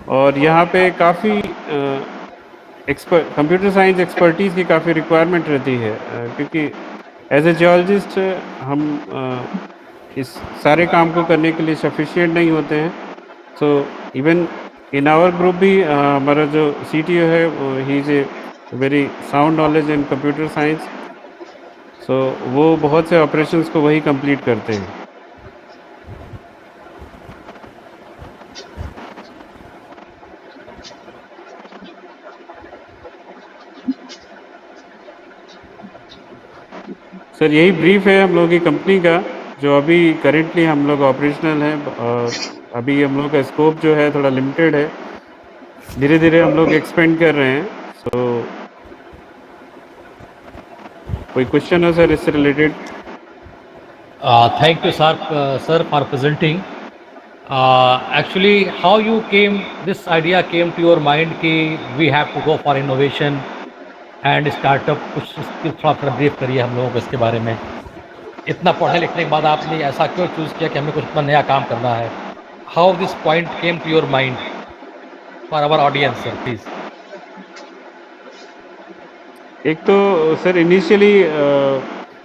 S3: और यहाँ पे काफ़ी कंप्यूटर साइंस एक्सपर्टीज़ की काफ़ी रिक्वायरमेंट रहती है, क्योंकि एज ए जियोलॉजिस्ट हम इस सारे काम को करने के लिए सफिशिएंट नहीं होते हैं। So even in our group भी हमारा जो सीटीओ है he is a very sound knowledge in computer science. So वो बहुत से ऑपरेशंस को वही कंप्लीट करते हैं। सर यही ब्रीफ है हम लोगों की कंपनी का, जो अभी करेंटली हम लोग ऑपरेशनल है। और अभी हम लोग का स्कोप जो है थोड़ा लिमिटेड है, धीरे धीरे हम लोग एक्सपेंड कर रहे हैं। सो कोई क्वेश्चन हो सर इससे related?
S1: Thank you, sir, for presenting. Actually, how you came, this idea came to your mind कि we have to go for innovation and startup, कुछ इसकी थोड़ा ब्रीफ करिए हम लोगों को इसके बारे में। इतना पढ़ने लिखने के बाद आपने ऐसा क्यों चूज़ किया कि हमें कुछ इतना नया काम करना है? How this point came to your mind for our audience, sir, please.
S3: एक तो सर इनिशियली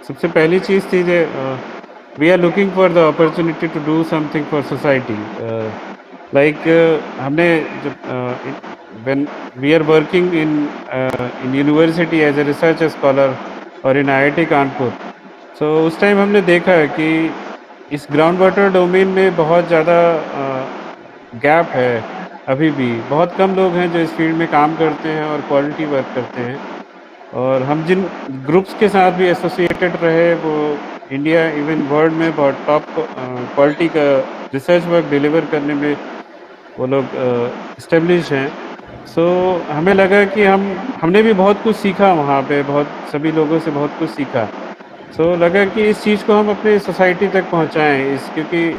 S3: सबसे पहली चीज़ थी जो we are looking for the opportunity to do something for society. Like हमने जब when we are working in university as a research scholar और इन आईआईटी कानपुर, सो उस टाइम हमने देखा है कि इस ग्राउंड वाटर डोमेन में बहुत ज़्यादा गैप है। अभी भी बहुत कम लोग हैं जो इस फील्ड में काम करते हैं और क्वालिटी वर्क करते हैं। और हम जिन ग्रुप्स के साथ भी एसोसिएटेड रहे वो इंडिया इवन वर्ल्ड में बहुत टॉप क्वालिटी का रिसर्च वर्क डिलीवर करने में वो लोग इस्टेब्लिश हैं। सो हमें लगा कि हमने भी बहुत कुछ सीखा वहाँ पे, बहुत सभी लोगों से बहुत कुछ सीखा। सो लगा कि इस चीज़ को हम अपने सोसाइटी तक पहुँचाएँ, क्योंकि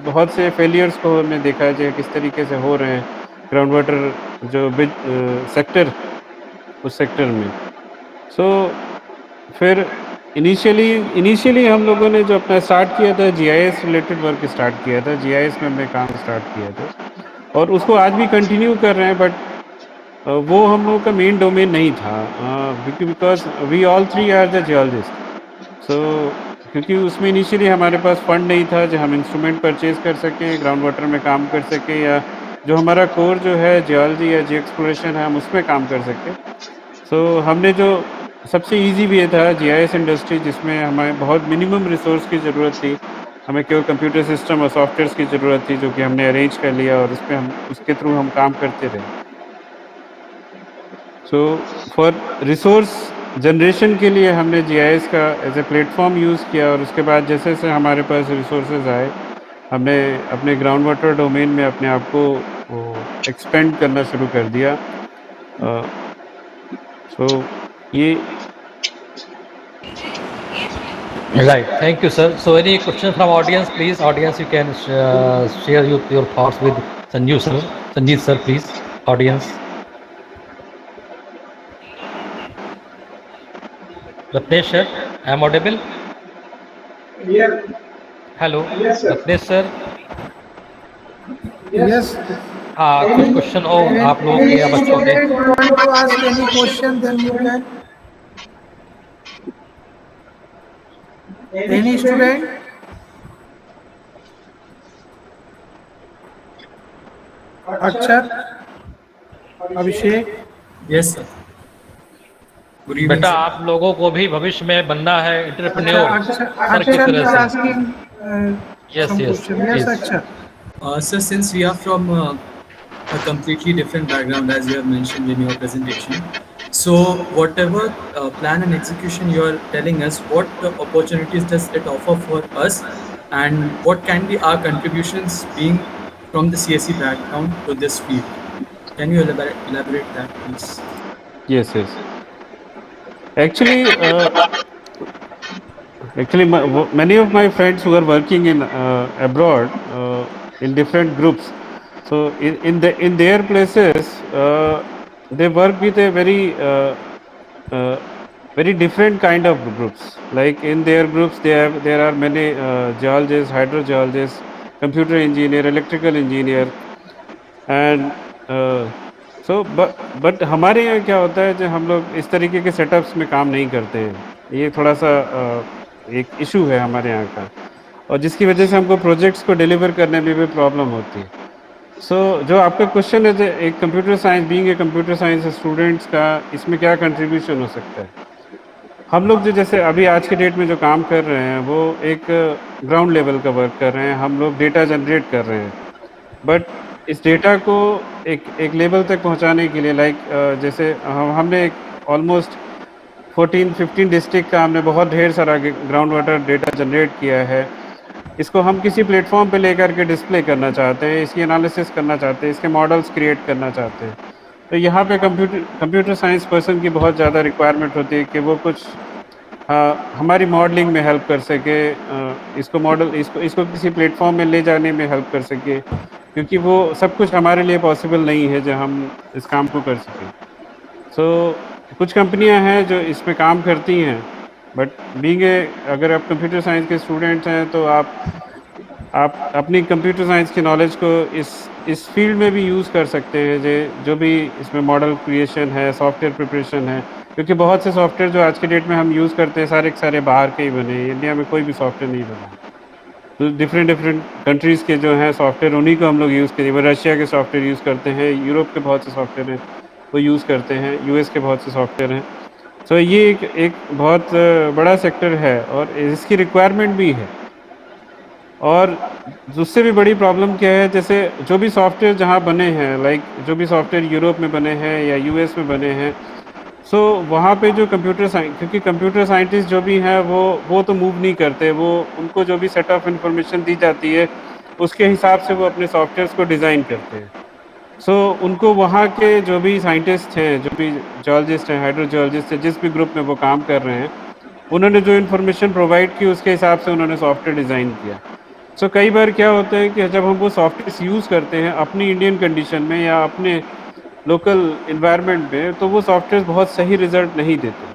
S3: बहुत से फेलियर्स को हमने देखा है जो किस तरीके से हो रहे हैं ग्राउंड वाटर जो सेक्टर, उस सेक्टर में। सो फिर इनिशियली हम लोगों ने जो अपना स्टार्ट किया था जीआईएस रिलेटेड वर्क स्टार्ट किया था, जीआईएस में हमने काम स्टार्ट किया था और उसको आज भी कंटिन्यू कर रहे हैं। बट वो हम लोगों का मेन डोमेन नहीं था, because we all three are the geologist. So क्योंकि उसमें इनिशियली हमारे पास फंड नहीं था जो हम इंस्ट्रूमेंट परचेज कर सकें, ग्राउंड वाटर में काम कर सकें, या जो हमारा कोर जो है जियोलॉजी या जी एक्सप्लोरेशन है हम उसमें काम कर सकें। सो हमने जो सबसे इजी वे था जीआईएस इंडस्ट्री, जिसमें हमें बहुत मिनिमम रिसोर्स की ज़रूरत थी, हमें केवल कंप्यूटर सिस्टम और सॉफ्टवेयर्स की ज़रूरत थी, जो कि हमने अरेंज कर लिया और उस पर हम उसके थ्रू हम काम करते रहे। सो फॉर रिसोर्स जनरेशन के लिए हमने जीआईएस का एज ए प्लेटफॉर्म यूज़ किया और उसके बाद जैसे जैसे हमारे पास रिसोर्सेज आए हमने अपने ग्राउंड वाटर डोमेन में अपने आप को एक्सपेंड करना शुरू कर दिया। सो ये
S1: Right. Thank you, sir. So, any question from audience, please? Audience, you can share your thoughts with Sanjeev, sir. Sanjeev, sir, please. Audience. Ratnesh, sir, I am audible?
S4: Yes,
S1: Hello.
S4: yes, sir.
S1: Ratnesh, sir.
S2: Yes.
S1: कुछ question हो आप लोगों के या
S2: Any
S1: बच्चों के?
S2: student want to ask any question, then you can. Any student? Akshat, Abhishek.
S5: Yes, sir. Good evening,
S1: बेटा
S5: sir.
S1: आप लोगों को भी भविष्य में बनना है
S2: अच्छा,
S1: एंटरप्रेन्योर। सर किस
S2: Akshat
S1: तरह
S2: is
S1: से?
S2: asking
S1: yes
S2: some
S1: yes
S2: question. Yes,
S1: please.
S2: Akshat.
S5: Sir, since we are from a completely different background, as you have mentioned in your presentation, so whatever plan and execution you are telling us, what opportunities does it offer for us, and what can be our contributions being from the CSE background to this field? Can you elaborate that, please?
S3: Yes, yes. Actually, many of my friends who are working in abroad in different groups. So in their places, they work with a uh, very different kind of groups. Like in their groups, there are many geologists, hydrogeologists, computer engineer, electrical engineer, and so but हमारे यहाँ क्या होता है जो हम लोग इस तरीके के सेटअप्स में काम नहीं करते हैं। ये थोड़ा सा एक इशू है हमारे यहाँ का, और जिसकी वजह से हमको प्रोजेक्ट्स को डिलीवर करने में भी प्रॉब्लम होती है। सो जो आपका क्वेश्चन है, जो एक computer science, being a computer science students का इसमें क्या कंट्रीब्यूशन हो सकता है। हम लोग जो जैसे अभी आज के डेट में जो काम कर रहे हैं वो एक ग्राउंड लेवल का वर्क कर रहे हैं। हम लोग डेटा जनरेट कर रहे हैं, बट इस डेटा को एक लेवल तक पहुंचाने के लिए, लाइक जैसे हमने एक ऑलमोस्ट 14-15 डिस्ट्रिक्ट का हमने बहुत ढेर सारा ग्राउंड वाटर डेटा जनरेट किया है। इसको हम किसी प्लेटफॉर्म पे लेकर के डिस्प्ले करना चाहते हैं, इसकी एनालिसिस करना चाहते हैं, इसके मॉडल्स क्रिएट करना चाहते हैं। तो यहाँ पे कंप्यूटर साइंस पर्सन की बहुत ज़्यादा रिक्वायरमेंट होती है कि वो कुछ हमारी मॉडलिंग में हेल्प कर सके, इसको मॉडल इसको इसको किसी प्लेटफॉर्म में ले जाने में हेल्प कर सके, क्योंकि वो सब कुछ हमारे लिए पॉसिबल नहीं है जो हम इस काम को कर सकें। सो कुछ कंपनियां हैं जो इस पे काम करती हैं, बट बीइंग ए, अगर आप कंप्यूटर साइंस के स्टूडेंट्स हैं तो आप अपनी कंप्यूटर साइंस की नॉलेज को इस फील्ड में भी यूज़ कर सकते हैं। जो भी इसमें मॉडल क्रिएशन है, सॉफ्टवेयर प्रिपरेशन है, क्योंकि बहुत से सॉफ्टवेयर जो आज के डेट में हम यूज़ करते हैं सारे के सारे बाहर के ही बने हैं, इंडिया में कोई भी सॉफ्टवेयर नहीं बना है। तो डिफरेंट डिफरेंट कंट्रीज़ के जो हैं सॉफ्टवेयर, उन्हीं को हम लोग यूज़ करें। वो रशिया के सॉफ्टवेयर यूज़ करते हैं, यूरोप के बहुत से सॉफ्टवेयर हैं वो यूज़ करते हैं, यूएस के बहुत से सॉफ्टवेयर हैं। सो ये एक बहुत बड़ा सेक्टर है और इसकी रिक्वायरमेंट भी है। और उससे भी बड़ी प्रॉब्लम क्या है, जैसे जो भी सॉफ्टवेयर जहाँ बने हैं, लाइक जो भी सॉफ्टवेयर यूरोप में बने हैं या यूएस में बने हैं, सो वहाँ पे जो क्योंकि कंप्यूटर साइंटिस्ट जो भी हैं वो तो मूव नहीं करते, वो उनको जो भी सेट ऑफ इंफॉर्मेशन दी जाती है उसके हिसाब से वो अपने सॉफ्टवेयर्स को डिज़ाइन करते हैं। सो उनको वहाँ के जो भी साइंटिस्ट हैं, जो भी जियोलॉजिस्ट हैं, हाइड्रोजियोलॉजिस्ट हैं, जिस भी ग्रुप में वो काम कर रहे हैं, उन्होंने जो इन्फॉर्मेशन प्रोवाइड की उसके हिसाब से उन्होंने सॉफ्टवेयर डिज़ाइन किया। सो कई बार क्या होता है कि जब हम वो सॉफ्टवेयर यूज़ करते हैं अपनी इंडियन कंडीशन में या अपने लोकल इन्वायरमेंट में, तो वो सॉफ्टवेयर बहुत सही रिजल्ट नहीं देते,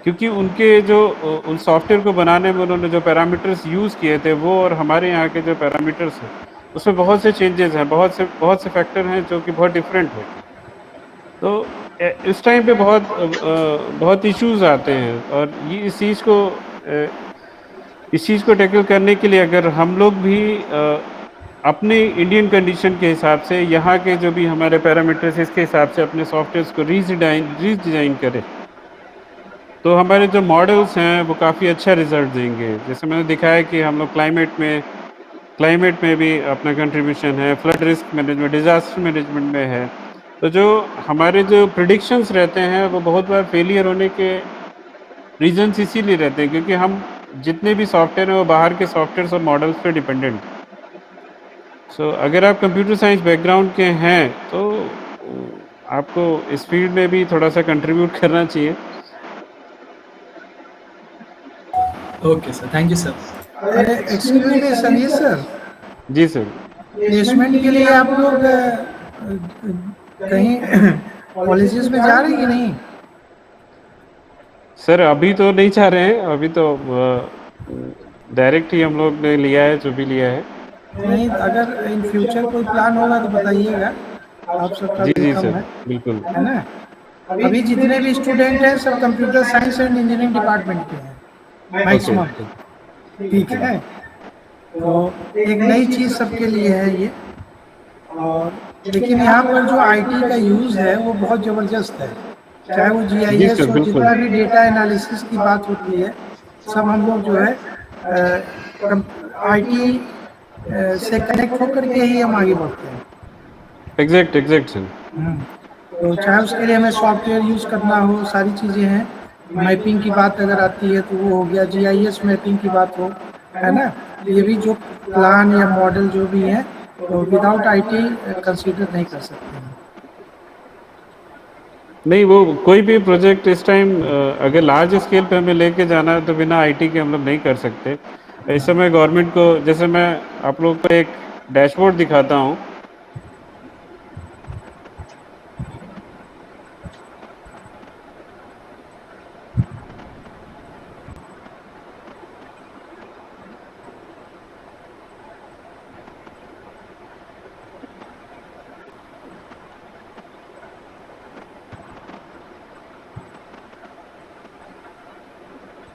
S3: क्योंकि उनके जो उन सॉफ्टवेयर को बनाने में उन्होंने जो पैरामीटर्स यूज़ किए थे वो और हमारे यहाँ के जो पैरामीटर्स हैं उसमें बहुत से चेंजेस हैं, बहुत से फैक्टर हैं जो कि बहुत डिफरेंट होते हैं। तो इस टाइम पे बहुत इश्यूज आते हैं, और ये इस चीज़ को टैकल करने के लिए अगर हम लोग भी अपने इंडियन कंडीशन के हिसाब से, यहाँ के जो भी हमारे पैरामीटर्स इसके हिसाब से अपने सॉफ्टवेयर्स को रीडिज़ाइन करें, तो हमारे जो मॉडल्स हैं वो काफ़ी अच्छा रिजल्ट देंगे। जैसे मैंने दिखाया कि हम लोग क्लाइमेट में भी अपना कंट्रीब्यूशन है, flood risk management, disaster management में है। तो जो हमारे जो प्रिडिक्शंस रहते हैं वो बहुत बार फेलियर होने के रीजंस इसीलिए रहते हैं क्योंकि हम जितने भी सॉफ्टवेयर हैं वो बाहर के सॉफ्टवेयर और मॉडल्स पे डिपेंडेंट। सो अगर आप कंप्यूटर साइंस बैकग्राउंड के हैं तो आपको इस फील्ड में भी थोड़ा सा कंट्रीब्यूट करना चाहिए।
S5: Okay, sir. Thank you, sir.
S2: अरे एक्सक्यूज मी सनी सर,
S3: जी सर।
S2: प्लेसमेंट के लिए आप लोग कहीं कॉलेजेस में जा रहे हैं कि नहीं?
S3: सर अभी तो नहीं चाह रहे हैं, अभी तो डायरेक्ट ही हम लोग ने लिया है जो भी लिया है।
S2: नहीं, अगर इन फ्यूचर कोई प्लान होगा तो बताइएगा, आप सबका
S3: जी
S2: वेलकम
S3: सर,
S2: है
S3: बिल्कुल।
S2: ना? अभी जितने भी स्टूडेंट हैं सब computer science and engineering department के हैं मैक्सिमम, ठीक है? तो एक नई चीज़ सबके लिए है ये, और लेकिन यहाँ पर जो आईटी का यूज़ है वो बहुत ज़बरदस्त है। चाहे वो
S3: जी
S2: GIS
S3: सर,
S2: हो,
S3: बिल्कुल।
S2: जितना भी डेटा एनालिसिस की बात होती है, सब हम लोग जो है IT से कनेक्ट होकर के ही हम आगे बढ़ते हैं।
S3: Exact exact sir.
S2: तो चाहे उसके लिए हमें सॉफ्टवेयर यूज करना हो, सारी चीजें हैं। मैपिंग की बात अगर आती है तो वो हो गया, GIS मैपिंग की बात हो, है ना, ये भी जो प्लान या मॉडल जो भी है, तो विदाउट IT कंसीडर नहीं कर सकते हैं।
S3: नहीं, वो कोई भी प्रोजेक्ट इस टाइम अगर लार्ज स्केल पे हमें लेके जाना है तो बिना आईटी के हम लोग नहीं कर सकते। इस समय गवर्नमेंट को, जैसे मैं आप लोग को एक डैशबोर्ड दिखाता हूँ।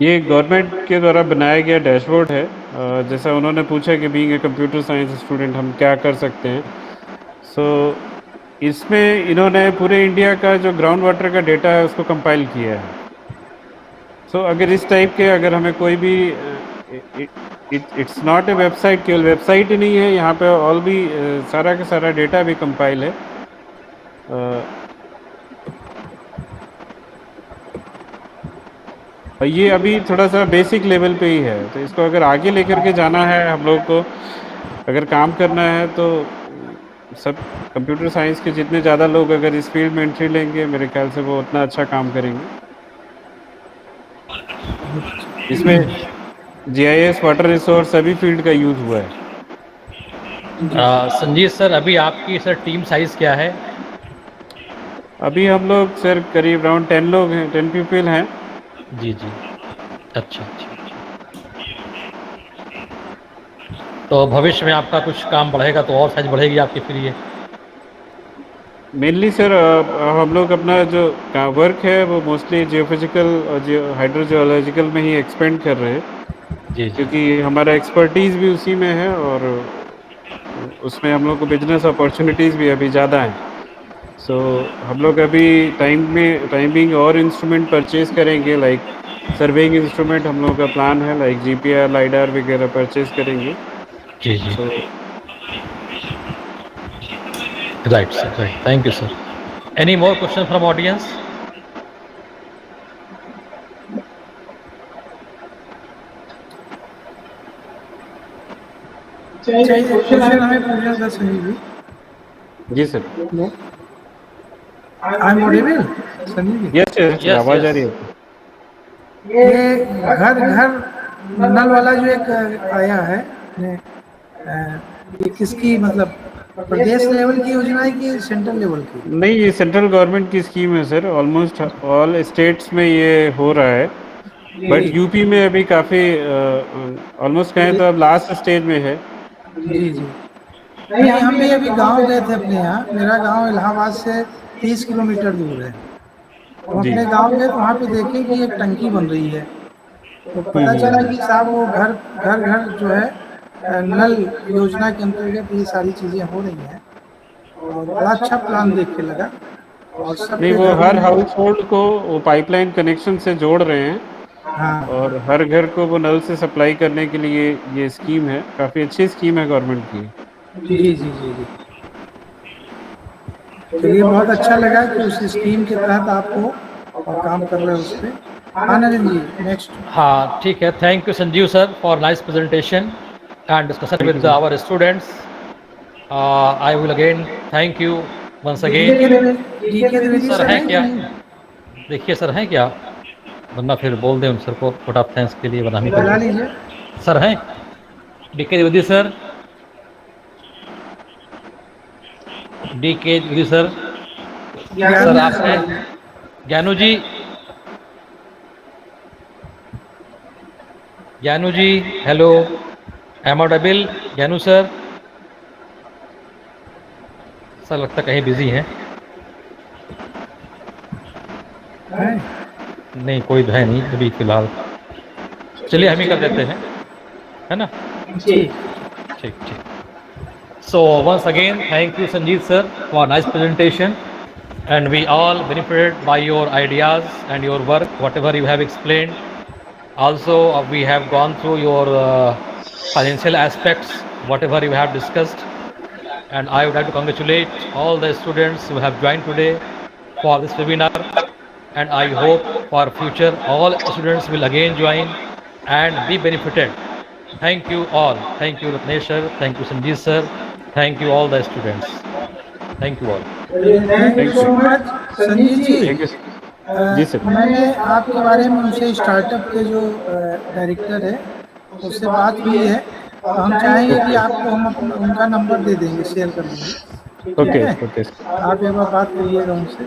S3: ये गवर्नमेंट के द्वारा बनाया गया डैशबोर्ड है। जैसा उन्होंने पूछा कि being a computer science student हम क्या कर सकते हैं। सो इसमें इन्होंने पूरे इंडिया का जो ग्राउंड वाटर का डेटा है उसको कंपाइल किया है। सो अगर इस टाइप के, अगर हमें कोई भी, इट्स नॉट ए वेबसाइट, केवल वेबसाइट ही नहीं है, यहाँ पे ऑल भी सारा का सारा डेटा भी कंपाइल है। और ये अभी थोड़ा सा बेसिक लेवल पे ही है, तो इसको अगर आगे लेकर के जाना है हम लोग को, अगर काम करना है तो सब कंप्यूटर साइंस के जितने ज़्यादा लोग अगर इस फील्ड में एंट्री लेंगे, मेरे ख्याल से वो उतना अच्छा काम करेंगे। इसमें GIS, वाटर रिसोर्स, सभी फील्ड का यूज हुआ है।
S1: संजीत सर, अभी आपकी सर टीम साइज क्या है?
S3: अभी हम लोग सर करीब अराउंड 10 लोग हैं, 10 पीपल हैं।
S1: जी जी, अच्छा अच्छा। तो भविष्य में आपका कुछ काम बढ़ेगा तो और साइज बढ़ेगी आपकी फिर ये?
S3: मेनली सर हम लोग अपना जो वर्क है वो मोस्टली जियोफिजिकल और हाइड्रोजियोलॉजिकल में ही एक्सपेंड कर रहे हैं,
S1: जी जी
S3: क्योंकि हमारा एक्सपर्टीज़ भी उसी में है और उसमें हम लोग को बिजनेस अपॉर्चुनिटीज़ भी अभी ज़्यादा हैं। सो हम लोग अभी टाइमिंग और इंस्ट्रूमेंट परचेज करेंगे, लाइक सर्वेइंग इंस्ट्रूमेंट हम लोग का प्लान है, लाइक GPR, लाइडार वगैरह परचेज करेंगे।
S1: जी जी,
S3: so
S1: right sir, right. Thank you sir. Any more question from audience?
S2: चाहिए क्वेश्चन हमें पूछना था संजीव जी।
S3: जी sir.
S2: I am audible Sanjeev ji?
S3: Yes yes,
S1: yes
S3: आवाज़ आ
S1: यस।
S3: रही है।
S2: ये घर घर नल वाला जो एक आया है ने, ये किसकी, मतलब प्रदेश लेवल की योजना है कि सेंट्रल लेवल की?
S3: नहीं, ये सेंट्रल गवर्नमेंट की स्कीम है सर। ऑलमोस्ट ऑल स्टेट्स में ये हो रहा है, बट यूपी में अभी काफ़ी ऑलमोस्ट कहें तो अब लास्ट स्टेज में है।
S2: जी जी। नहीं, हम भी अभी गांव गए थे अपने यहाँ। मेरा गांव इलाहाबाद से 30 किलोमीटर दूर है। हम
S3: जी।
S2: अपने गांव गए तो वहाँ पे देखे कि एक टंकी बन रही है। तो पता चला कि साहब वो घर घर घर जो है नल योजना के अंतर्गत ये सारी चीजें हो रही हैं, और बड़ा अच्छा प्लान देख के लगा। और
S3: नहीं,
S2: सबके
S3: वो
S2: घरों
S3: हर
S2: में,
S3: हाउस होल्ड को वो पाइपलाइन कनेक्शन से जोड़ रहे हैं
S2: हाँ,
S3: और हर घर को वो नल से सप्लाई करने के लिए ये स्कीम है। काफ़ी अच्छी स्कीम है गवर्नमेंट की।
S2: जी जी जी जी। चलिए, बहुत अच्छा लगा कि उस स्कीम के तहत आपको और काम कर रहे हो उस पर। हाँ नरेंद्र जी, नेक्स्ट।
S1: हाँ ठीक है। Thank you Sanjeev sir for nice presentation and discussion with our students. I will again thank you once again.
S2: DK Dwivedi
S1: sir
S2: sir
S1: हैं
S2: हैं कि
S1: क्या?
S2: नहीं?
S1: देखिए सर हैं क्या, वरना फिर बोल दें उन सर को वोट ऑफ थैंक्स के लिए बधाई
S2: बुला
S1: कर
S2: लीजिए।
S1: सर हैं DK Dwivedi sir? DK Dwivedi sir? Sir आप हैं? Gyanu ji? Gyanu ji, hello, am audible? Gyanu sir? Sir लगता कहीं बिजी हैं।
S2: हैं?
S1: नहीं, कोई है नहीं अभी फिलहाल। चलिए हम ही कर देते हैं, है ना?
S2: ठीक।
S1: ठीक ठीक। So once again, thank you Sanjeev sir for nice presentation and we all benefited by your ideas and your work, whatever you have explained. Also, we have gone through your financial aspects, whatever you have discussed. And I would like to congratulate all the students who have joined today for this webinar. And I hope for future all students will again join and be benefited. Thank you all. Thank you Ratnesh sir. Thank you Sanjeev sir. Thank you all the students. Thank you all.
S2: Thank you so much Sanjeev ji.
S3: Thank you ji sir.
S2: मैंने आपके बारे में उनसे startup के जो director है उससे बात हुई है, तो हम चाहेंगे कि आपको हम उनका नंबर दे देंगे, शेयर कर देंगे।
S3: ओके
S2: ठीक है?
S3: ओके
S2: आप एक बार बात करिएगा उनसे,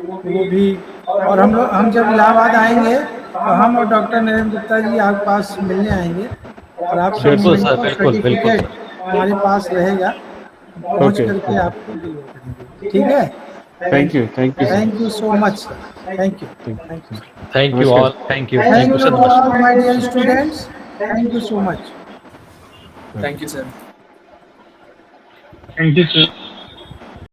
S2: वो भी। और हम जब इलाहाबाद आएंगे तो हम और डॉक्टर नरेंद्र गुप्ता जी आपके पास मिलने आएंगे और आपका
S1: बिल्कुल सर, बिल्कुल,
S2: सर्टिफिकेट हमारे पास रहेगा, पहुंच
S3: ओके।
S2: करके आपको डिलीवर करेंगे। ठीक है?
S3: Thank you
S2: thank you so much. Thank you. Thank you.
S1: Thank you
S3: Namaskar.
S1: all. Thank you.
S2: Thank
S1: Thank you
S2: you
S1: so
S2: to
S1: much.
S2: all my dear students. Thank you so much.
S5: Thank you, sir.
S4: Thank you, sir.